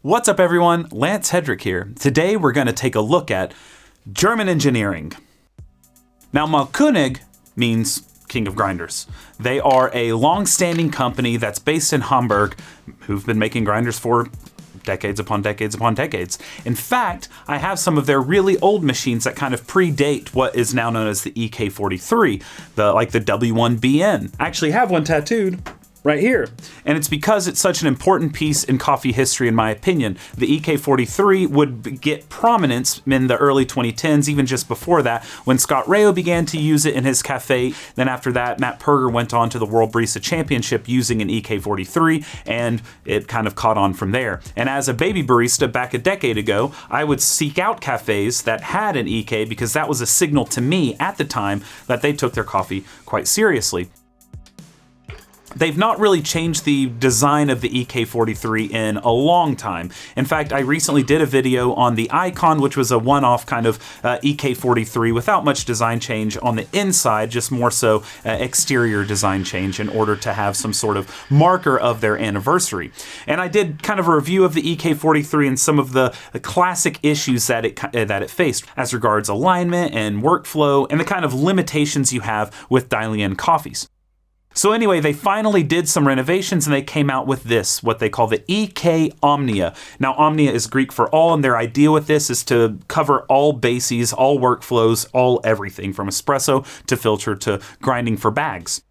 What's up, everyone? Lance Hedrick here. Today we're going to take a look at German engineering. Now, Malkönig means king of grinders. They are a long-standing company that's based in Hamburg who've been making grinders for decades upon decades upon decades. In fact, I have some of their really old machines that kind of predate what is now known as the EK43, like the W1BN. I actually have one tattooed right here. And it's because it's such an important piece in coffee history, in my opinion. The EK43 would get prominence in the early 2010s, even just before that, when Scott Rayo began to use it in his cafe. Then after that, Matt Perger went on to the World Barista Championship using an EK43, and it kind of caught on from there. And as a baby barista back a decade ago, I would seek out cafes that had an EK because that was a signal to me at the time that they took their coffee quite seriously. They've not really changed the design of the EK43 in a long time. In fact, I recently did a video on the Icon, which was a one-off kind of EK43 without much design change on the inside, just more so exterior design change in order to have some sort of marker of their anniversary. And I did kind of a review of the EK43 and some of the classic issues that it faced as regards alignment and workflow and the kind of limitations you have with dialing in coffees. So anyway, they finally did some renovations and they came out with this, what they call the EK Omnia. Now, Omnia is Greek for all, and their idea with this is to cover all bases, all workflows, all everything from espresso to filter to grinding for bags.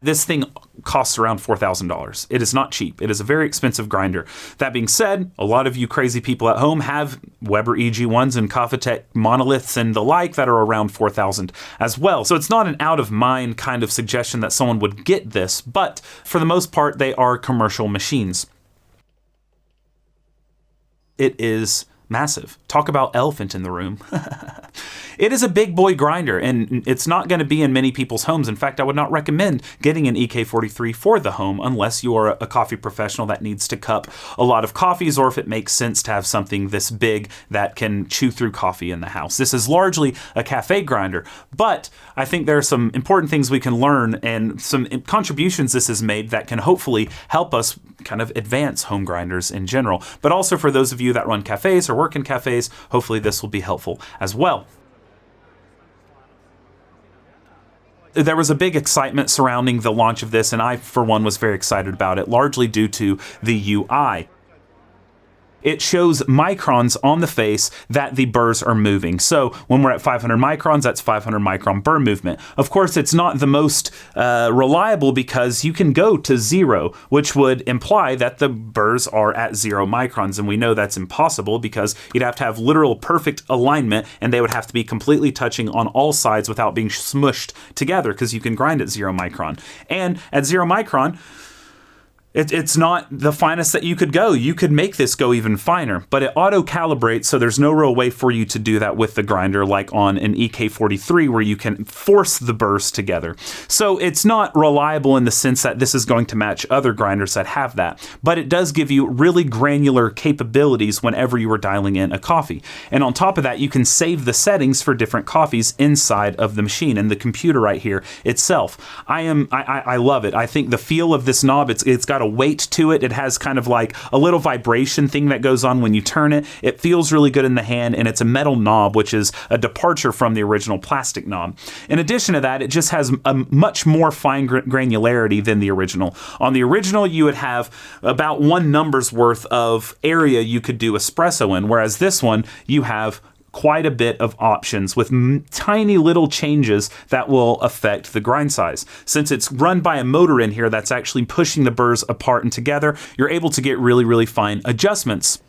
This thing costs around $4,000. It is not cheap. It is a very expensive grinder. That being said, a lot of you crazy people at home have Weber EG1s and Cafetech monoliths and the like that are around $4,000 as well. So it's not an out-of-mind kind of suggestion that someone would get this, but for the most part, they are commercial machines. It is massive. Talk about elephant in the room. It is a big boy grinder, and it's not going to be in many people's homes. In fact, I would not recommend getting an EK43 for the home unless you are a coffee professional that needs to cup a lot of coffees, or if it makes sense to have something this big that can chew through coffee in the house. This is largely a cafe grinder, but I think there are some important things we can learn and some contributions this has made that can hopefully help us kind of advance home grinders in general. But also for those of you that run cafes or work in cafes, hopefully this will be helpful as well. There was a big excitement surrounding the launch of this, and I, for one, was very excited about it, largely due to the UI. It shows microns on the face that the burrs are moving. So when we're at 500 microns, that's 500 micron burr movement. Of course, it's not the most reliable because you can go to 0, which would imply that the burrs are at 0 microns. And we know that's impossible because you'd have to have literal perfect alignment and they would have to be completely touching on all sides without being smushed together because you can grind at 0 micron. And at 0 micron, it's not the finest that you could go. You could make this go even finer, but it auto-calibrates, so there's no real way for you to do that with the grinder like on an EK43 where you can force the burrs together. So it's not reliable in the sense that this is going to match other grinders that have that, but it does give you really granular capabilities whenever you are dialing in a coffee. And on top of that, you can save the settings for different coffees inside of the machine and the computer right here itself. I love it. I think the feel of this knob, it's got a weight to it. It has kind of like a little vibration thing that goes on when you turn it. It feels really good in the hand, and it's a metal knob, which is a departure from the original plastic knob. In addition to that, it just has a much more fine granularity than the original. On the original, you would have about one number's worth of area you could do espresso in, whereas this one, you have quite a bit of options with tiny little changes that will affect the grind size. Since it's run by a motor in here that's actually pushing the burrs apart and together, you're able to get really, really fine adjustments.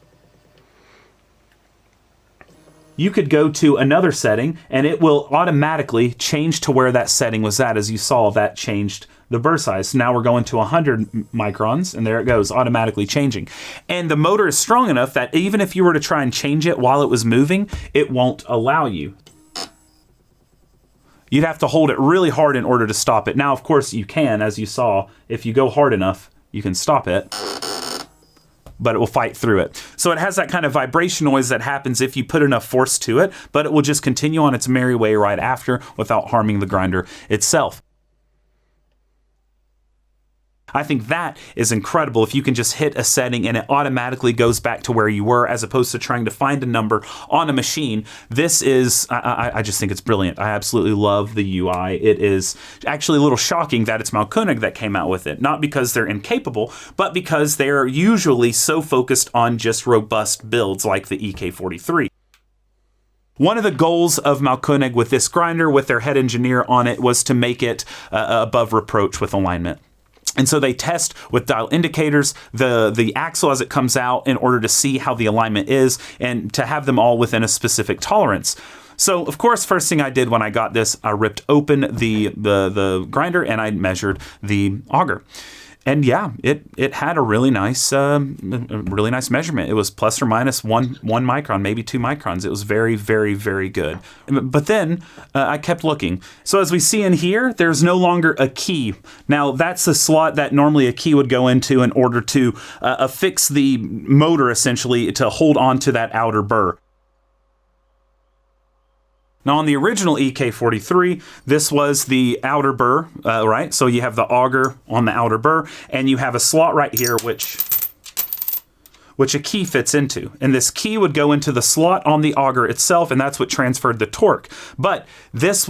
You could go to another setting and it will automatically change to where that setting was at. As you saw, that changed the burr size. So now we're going to 100 microns, and there it goes, automatically changing. And the motor is strong enough that even if you were to try and change it while it was moving, it won't allow you. You'd have to hold it really hard in order to stop it. Now, of course, you can, as you saw. If you go hard enough, you can stop it, but it will fight through it. So it has that kind of vibration noise that happens if you put enough force to it, but it will just continue on its merry way right after without harming the grinder itself. I think that is incredible if you can just hit a setting and it automatically goes back to where you were as opposed to trying to find a number on a machine. This is, I just think it's brilliant. I absolutely love the UI. It is actually a little shocking that it's Mahlkönig that came out with it. Not because they're incapable, but because they're usually so focused on just robust builds like the EK43. One of the goals of Mahlkönig with this grinder, with their head engineer on it, was to make it above reproach with alignment. And so they test with dial indicators the axle as it comes out in order to see how the alignment is and to have them all within a specific tolerance. So, of course, first thing I did when I got this, I ripped open the grinder and I measured the auger. And yeah, it had a really nice measurement. It was plus or minus one micron, maybe 2 microns. It was very, very, very good. But then I kept looking. So as we see in here, there's no longer a key. Now that's the slot that normally a key would go into in order to affix the motor, essentially, to hold on to that outer burr. Now on the original EK43, this was the outer burr, right? So you have the auger on the outer burr, and you have a slot right here which a key fits into. And this key would go into the slot on the auger itself, and that's what transferred the torque. But this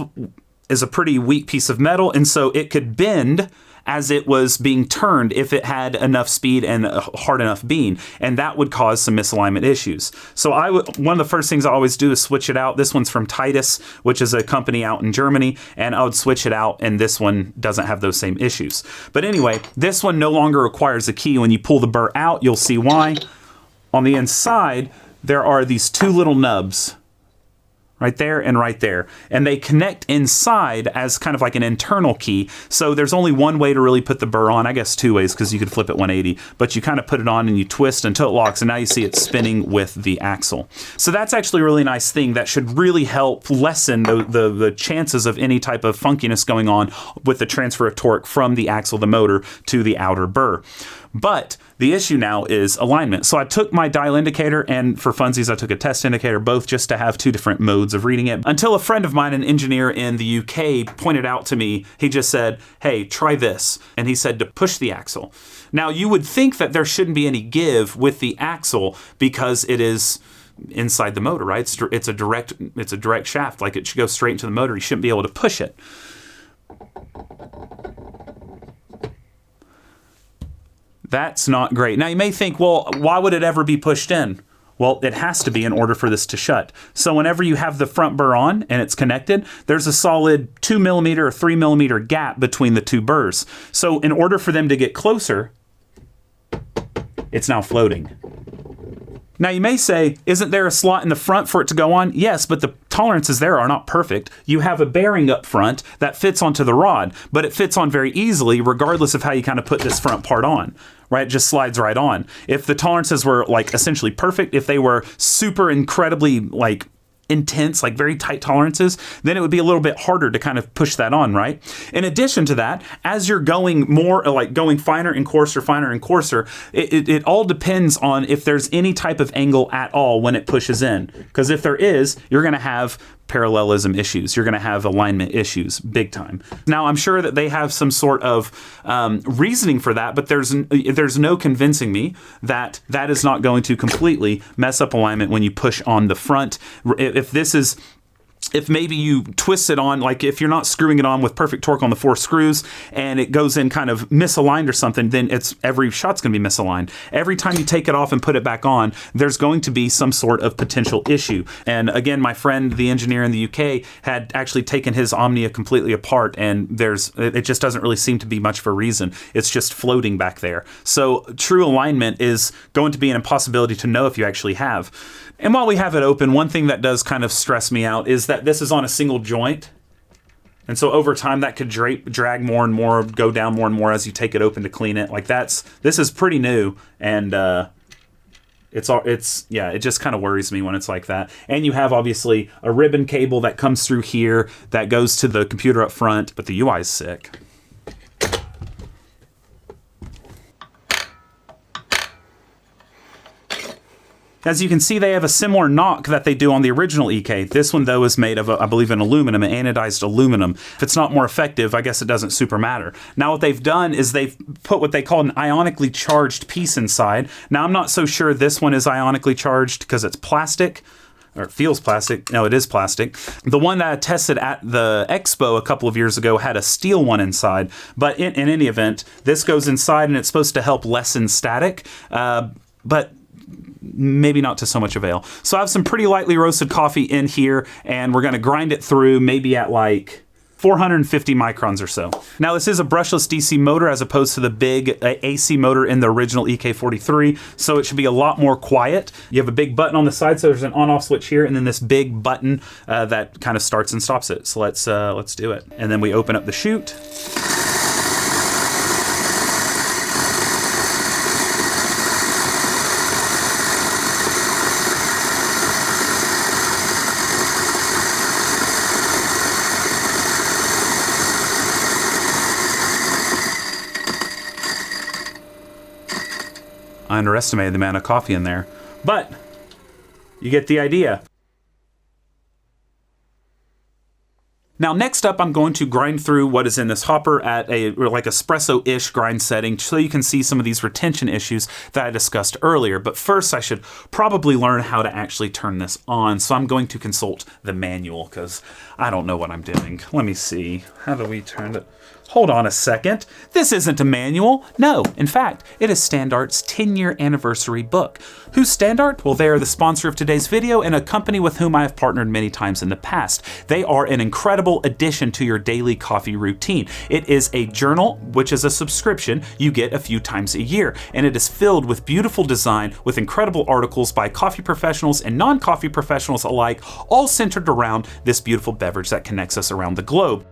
is a pretty weak piece of metal, and so it could bend as it was being turned if it had enough speed and a hard enough beam, and that would cause some misalignment issues. So one of the first things I always do is switch it out. This one's from Titus, which is a company out in Germany, and I would switch it out, and this one doesn't have those same issues. But anyway, this one no longer requires a key. When you pull the burr out, you'll see why. On the inside, there are these 2 little nubs. Right there and right there. And they connect inside as kind of like an internal key. So there's only one way to really put the burr on. I guess 2 ways, because you could flip it 180. But you kind of put it on and you twist until it locks. And now you see it spinning with the axle. So that's actually a really nice thing that should really help lessen the chances of any type of funkiness going on with the transfer of torque from the axle, the motor, to the outer burr. But the issue now is alignment. So I took my dial indicator, and for funsies, I took a test indicator, both just to have 2 different modes of reading it. Until a friend of mine, an engineer in the UK, pointed out to me, he just said, hey, try this. And he said to push the axle. Now, you would think that there shouldn't be any give with the axle because it is inside the motor, right? It's a direct shaft, like it should go straight into the motor. You shouldn't be able to push it. That's not great. Now you may think, well, why would it ever be pushed in? Well, it has to be in order for this to shut. So whenever you have the front burr on and it's connected, there's a solid 2 millimeter or 3 millimeter gap between the 2 burrs. So in order for them to get closer, it's now floating. Now you may say, isn't there a slot in the front for it to go on? Yes, but the tolerances there are not perfect. You have a bearing up front that fits onto the rod, but it fits on very easily regardless of how you kind of put this front part on, right? It just slides right on. If the tolerances were like essentially perfect, if they were super incredibly like intense, like very tight tolerances, then it would be a little bit harder to kind of push that on, right? In addition to that, as you're going more, like going finer and coarser, it all depends on if there's any type of angle at all when it pushes in. Because if there is, you're going to have parallelism issues. You're going to have alignment issues big time. Now, I'm sure that they have some sort of reasoning for that, but there's no convincing me that that is not going to completely mess up alignment when you push on the front. If maybe you twist it on, like if you're not screwing it on with perfect torque on the 4 screws and it goes in kind of misaligned or something, then every shot's going to be misaligned. Every time you take it off and put it back on, there's going to be some sort of potential issue. And again, my friend, the engineer in the UK, had actually taken his Omnia completely apart, and it just doesn't really seem to be much of a reason. It's just floating back there. So true alignment is going to be an impossibility to know if you actually have. And while we have it open, one thing that does kind of stress me out is that this is on a single joint. And so over time that could drag more and more, go down more and more as you take it open to clean it. Like this is pretty new, and it just kind of worries me when it's like that. And you have obviously a ribbon cable that comes through here that goes to the computer up front, but the UI is sick. As you can see, they have a similar knock that they do on the original EK. This one, though, is made of, I believe, an aluminum, an anodized aluminum. If it's not more effective, I guess it doesn't super matter. Now, what they've done is they've put what they call an ionically charged piece inside. Now, I'm not so sure this one is ionically charged because it's plastic. Or it feels plastic. No, it is plastic. The one that I tested at the expo a couple of years ago had a steel one inside. But in any event, this goes inside and it's supposed to help lessen static. But maybe not to so much avail. So I have some pretty lightly roasted coffee in here, and we're going to grind it through maybe at like 450 microns or so. Now, this is a brushless DC motor as opposed to the big AC motor in the original EK43, so it should be a lot more quiet. You have a big button on the side, so there's an on-off switch here, and then this big button that kind of starts and stops it. So let's do it. And then we open up the chute. I underestimated the amount of coffee in there, but you get the idea. Now, next up, I'm going to grind through what is in this hopper at a like espresso-ish grind setting so you can see some of these retention issues that I discussed earlier. But first, I should probably learn how to actually turn this on. So I'm going to consult the manual because I don't know what I'm doing. Let me see. How do we turn it? Hold on a second. This isn't a manual. No, in fact, it is Standart's 10-year anniversary book. Who's Standart? Well, they are the sponsor of today's video and a company with whom I have partnered many times in the past. They are an incredible addition to your daily coffee routine. It is a journal, which is a subscription you get a few times a year, and it is filled with beautiful design with incredible articles by coffee professionals and non-coffee professionals alike, all centered around this beautiful beverage that connects us around the globe.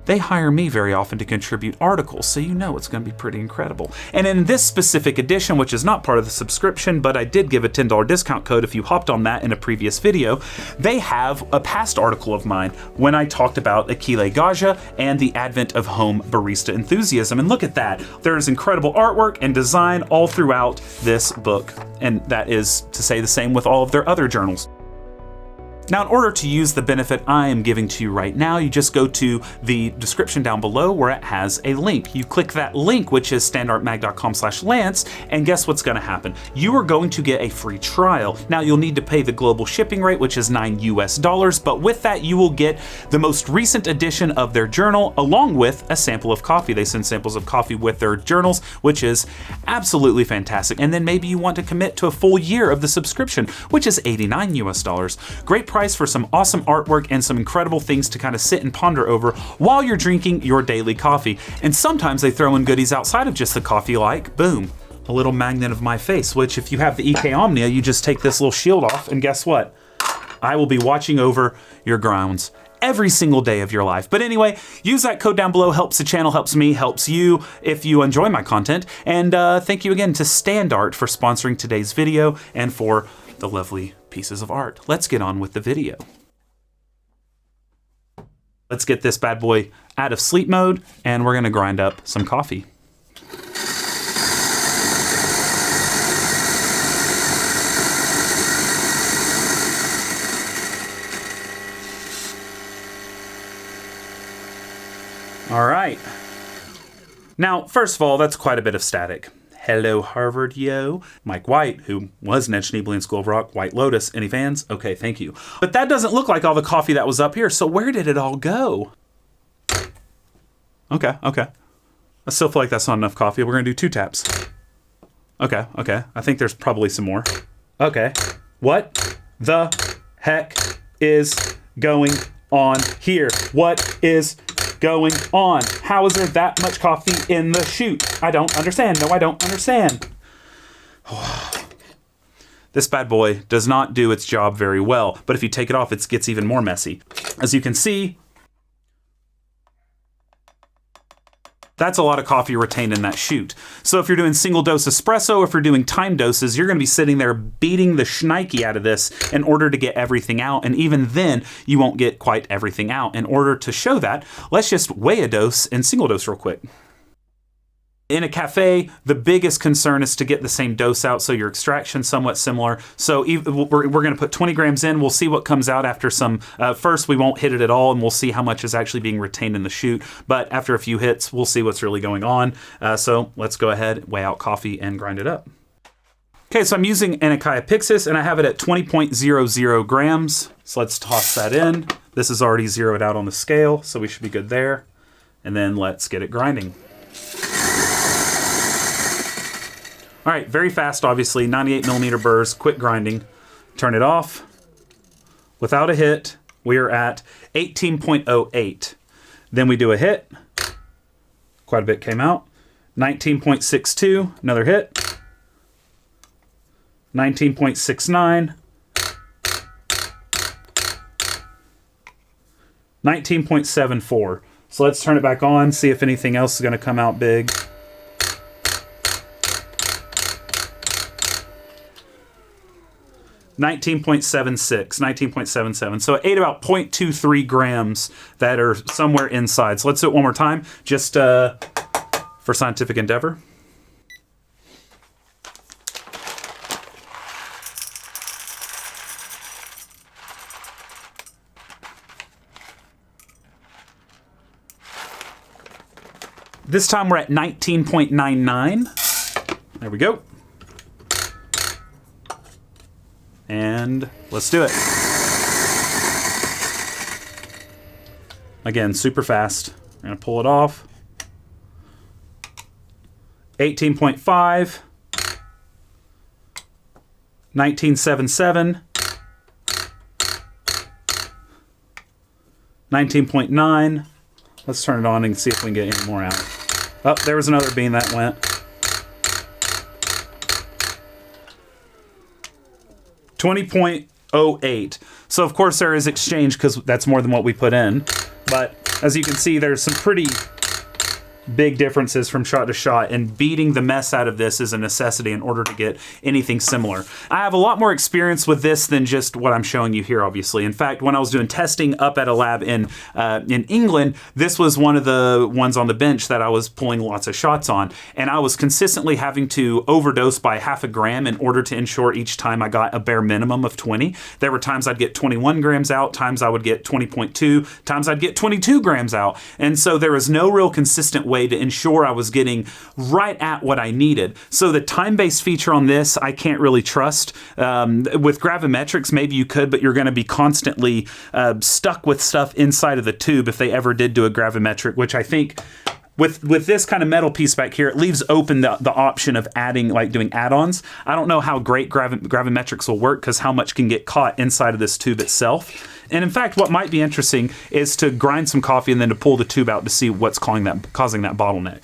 They hire me very often to contribute articles, so you know it's going to be pretty incredible. And in this specific edition, which is not part of the subscription, but I did give a $10 discount code if you hopped on that in a previous video, they have a past article of mine when I talked about Achille Gaggia and the advent of home barista enthusiasm. And look at that. There is incredible artwork and design all throughout this book. And that is to say the same with all of their other journals. Now, in order to use the benefit I am giving to you right now, you just go to the description down below where it has a link. You click that link, which is standartmag.com/Lance, and guess what's going to happen? You are going to get a free trial. Now, you'll need to pay the global shipping rate, which is $9 US, but with that, you will get the most recent edition of their journal, along with a sample of coffee. They send samples of coffee with their journals, which is absolutely fantastic. And then maybe you want to commit to a full year of the subscription, which is $89 US. Great price for some awesome artwork and some incredible things to kind of sit and ponder over while you're drinking your daily coffee. And sometimes they throw in goodies outside of just the coffee, like, boom, a little magnet of my face, which if you have the EK Omnia, you just take this little shield off and guess what? I will be watching over your grounds every single day of your life. But anyway, use that code down below. Helps the channel, helps me, helps you if you enjoy my content. And thank you again to Standart for sponsoring today's video and for the lovely pieces of art. Let's get on with the video. Let's get this bad boy out of sleep mode, and we're gonna grind up some coffee. All right. Now, first of all, that's quite a bit of static. Hello, Harvard, yo. Mike White, who was an Ed Schneebly in School of Rock. White Lotus. Any fans? Okay, thank you. But that doesn't look like all the coffee that was up here, so where did it all go? Okay. I still feel like that's not enough coffee. We're gonna do 2 taps. Okay. I think there's probably some more. Okay. What the heck is going on here? What is going on? How is there that much coffee in the chute? I don't understand. No, I don't understand. This bad boy does not do its job very well, but if you take it off, it gets even more messy. As you can see, that's a lot of coffee retained in that chute. So if you're doing single dose espresso, if you're doing time doses, you're gonna be sitting there beating the shnikey out of this in order to get everything out. And even then, you won't get quite everything out. In order to show that, let's just weigh a dose in single dose real quick. In a cafe, the biggest concern is to get the same dose out, so your extraction's somewhat similar. So we're going to put 20 grams in. We'll see what comes out after some. First, we won't hit it at all, and we'll see how much is actually being retained in the chute. But after a few hits, we'll see what's really going on. So let's go ahead, weigh out coffee, and grind it up. Okay, so I'm using Anakia Pixis, and I have it at 20.00 grams. So let's toss that in. This is already zeroed out on the scale, so we should be good there. And then let's get it grinding. All right, very fast, obviously, 98 millimeter burrs, quick grinding. Turn it off. Without a hit, we are at 18.08. Then we do a hit. Quite a bit came out. 19.62, another hit. 19.69. 19.74. So let's turn it back on, see if anything else is going to come out big. 19.77. So it ate about 0.23 grams that are somewhere inside. So let's do it one more time, just for scientific endeavor. This time we're at 19.99. There we go. And let's do it. Again, super fast. I'm going to pull it off. 18.5. 19.77. 19.9. Let's turn it on and see if we can get any more out. Oh, there was another bean that went. 20.08. So of course there is exchange because that's more than what we put in. But as you can see, there's some pretty big differences from shot to shot, and beating the mess out of this is a necessity in order to get anything similar. I have a lot more experience with this than just what I'm showing you here, obviously. In fact, when I was doing testing up at a lab in England, this was one of the ones on the bench that I was pulling lots of shots on, and I was consistently having to overdose by half a gram in order to ensure each time I got a bare minimum of 20. There were times I'd get 21 grams out, times I would get 20.2, times I'd get 22 grams out, and so there was no real consistent way to ensure I was getting right at what I needed. So the time-based feature on this, I can't really trust. With gravimetrics, maybe you could, but you're going to be constantly stuck with stuff inside of the tube if they ever did do a gravimetric, which I think with this kind of metal piece back here, it leaves open the option of adding, like doing add-ons. I don't know how great gravimetrics will work because how much can get caught inside of this tube itself. And in fact, what might be interesting is to grind some coffee and then to pull the tube out to see what's causing that bottleneck.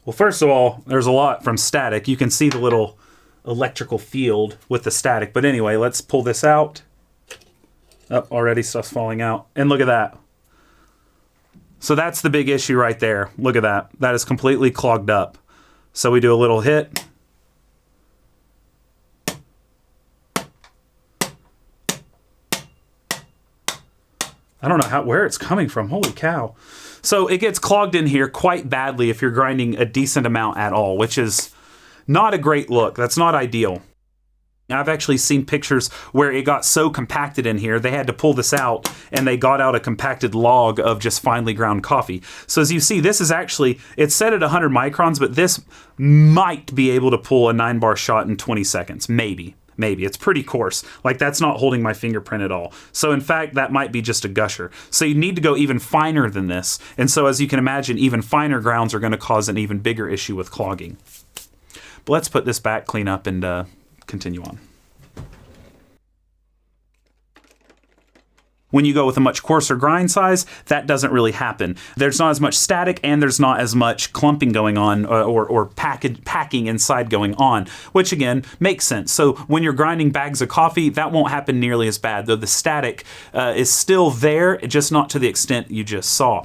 Well, first of all, there's a lot from static. You can see the little electrical field with the static. But anyway, let's pull this out. Oh, already stuff's falling out. And look at that. So that's the big issue right there. Look at that. That is completely clogged up. So we do a little hit. I don't know where it's coming from. Holy cow. So it gets clogged in here quite badly if you're grinding a decent amount at all, which is not a great look. That's not ideal. I've actually seen pictures where it got so compacted in here, they had to pull this out and they got out a compacted log of just finely ground coffee. So as you see, this is actually, it's set at 100 microns, but this might be able to pull a 9-bar shot in 20 seconds. Maybe. It's pretty coarse. Like, that's not holding my fingerprint at all. So in fact, that might be just a gusher. So you need to go even finer than this. And so as you can imagine, even finer grounds are going to cause an even bigger issue with clogging. But let's put this back, clean up, and continue on. When you go with a much coarser grind size, that doesn't really happen. There's not as much static and there's not as much clumping going on or packing inside going on, which again makes sense. So when you're grinding bags of coffee, that won't happen nearly as bad, though the static is still there, just not to the extent you just saw.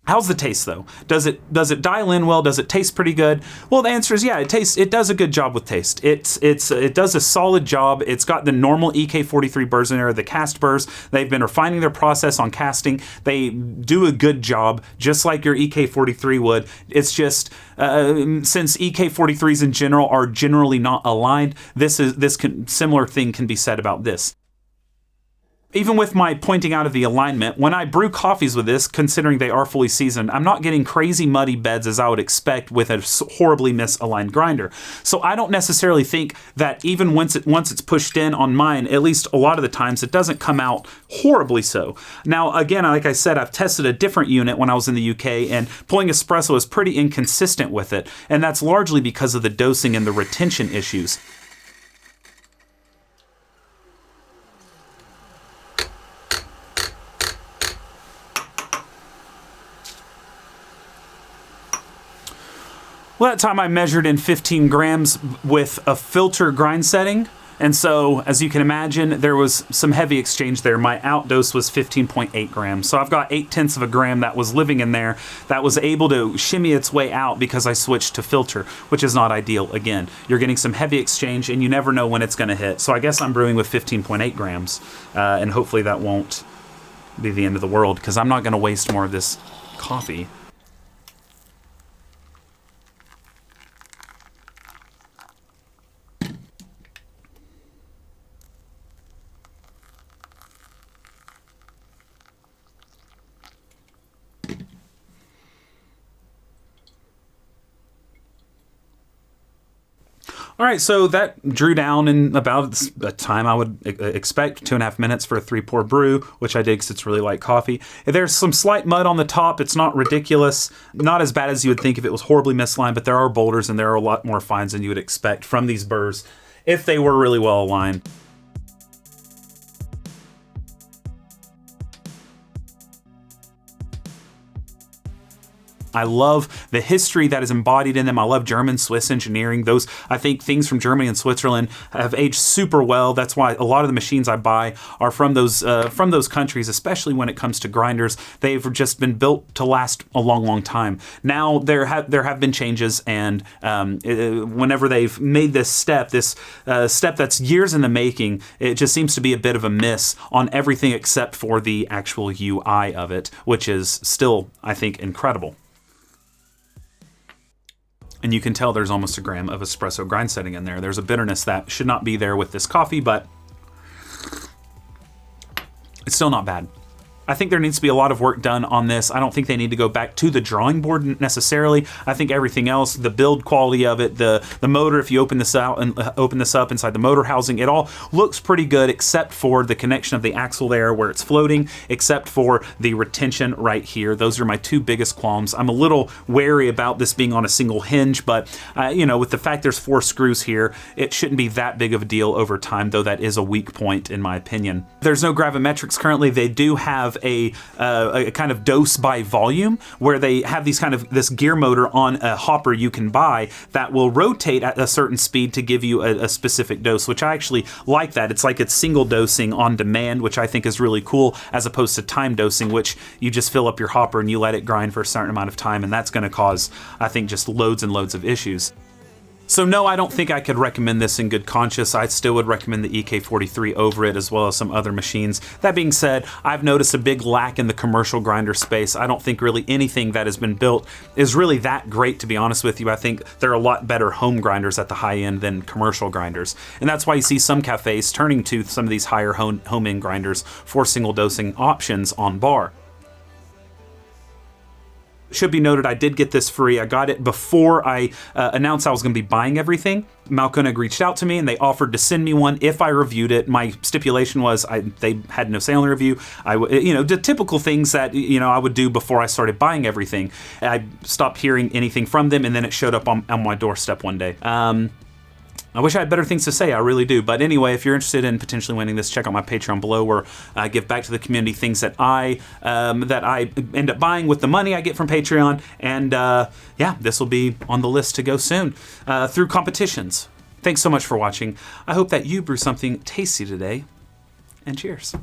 How's the taste though? Does it dial in well? Does it taste pretty good? Well, the answer is yeah. It does a good job with taste. It does a solid job. It's got the normal EK43 burrs in there, the cast burrs. They've been refining their process on casting. They do a good job, just like your EK43 would. It's just since EK43s in general are generally not aligned, similar thing can be said about this. Even with my pointing out of the alignment, when I brew coffees with this, considering they are fully seasoned, I'm not getting crazy muddy beds as I would expect with a horribly misaligned grinder. So I don't necessarily think that even once it's pushed in on mine, at least a lot of the times, it doesn't come out horribly so. Now, again, like I said, I've tested a different unit when I was in the UK, and pulling espresso is pretty inconsistent with it, and that's largely because of the dosing and the retention issues. Well, that time I measured in 15 grams with a filter grind setting. And so, as you can imagine, there was some heavy exchange there. My out dose was 15.8 grams. So I've got 0.8 of a gram that was living in there that was able to shimmy its way out because I switched to filter, which is not ideal. Again, you're getting some heavy exchange and you never know when it's going to hit. So I guess I'm brewing with 15.8 grams. And hopefully that won't be the end of the world because I'm not going to waste more of this coffee. All right, so that drew down in about the time I would expect, 2.5 minutes for a 3-pour brew, which I did because it's really light coffee. There's some slight mud on the top. It's not ridiculous, not as bad as you would think if it was horribly misaligned, but there are boulders and there are a lot more fines than you would expect from these burrs if they were really well aligned. I love the history that is embodied in them. I love German, Swiss engineering. Those, I think, things from Germany and Switzerland have aged super well. That's why a lot of the machines I buy are from those countries, especially when it comes to grinders. They've just been built to last a long, long time. Now there have been changes, and whenever they've made this step that's years in the making, it just seems to be a bit of a miss on everything except for the actual UI of it, which is still, I think, incredible. And you can tell there's almost a gram of espresso grind setting in there. There's a bitterness that should not be there with this coffee, but it's still not bad. I think there needs to be a lot of work done on this. I don't think they need to go back to the drawing board necessarily. I think everything else, the build quality of it, the motor, if you open this out and open this up inside the motor housing, it all looks pretty good except for the connection of the axle there where it's floating, except for the retention right here. Those are my two biggest qualms. I'm a little wary about this being on a single hinge, but with the fact there's 4 screws here, it shouldn't be that big of a deal over time, though that is a weak point in my opinion. There's no gravimetrics currently. They do have a kind of dose by volume where they have this gear motor on a hopper you can buy that will rotate at a certain speed to give you a specific dose, which I actually like that. It's like it's single dosing on demand, which I think is really cool, as opposed to time dosing, which you just fill up your hopper and you let it grind for a certain amount of time, and that's going to cause, I think, just loads and loads of issues. So no, I don't think I could recommend this in good conscience. I still would recommend the EK43 over it, as well as some other machines. That being said, I've noticed a big lack in the commercial grinder space. I don't think really anything that has been built is really that great, to be honest with you. I think there are a lot better home grinders at the high end than commercial grinders. And that's why you see some cafes turning to some of these higher home-end grinders for single dosing options on bar. Should be noted, I did get this free. I got it before I announced I was going to be buying everything. Malkonig reached out to me and they offered to send me one if I reviewed it. My stipulation was they had no say on the review. The typical things that I would do before I started buying everything. I stopped hearing anything from them, and then it showed up on my doorstep one day. I wish I had better things to say, I really do. But anyway, if you're interested in potentially winning this, check out my Patreon below, where I give back to the community things that I end up buying with the money I get from Patreon. And this will be on the list to go soon through competitions. Thanks so much for watching. I hope that you brew something tasty today, and cheers.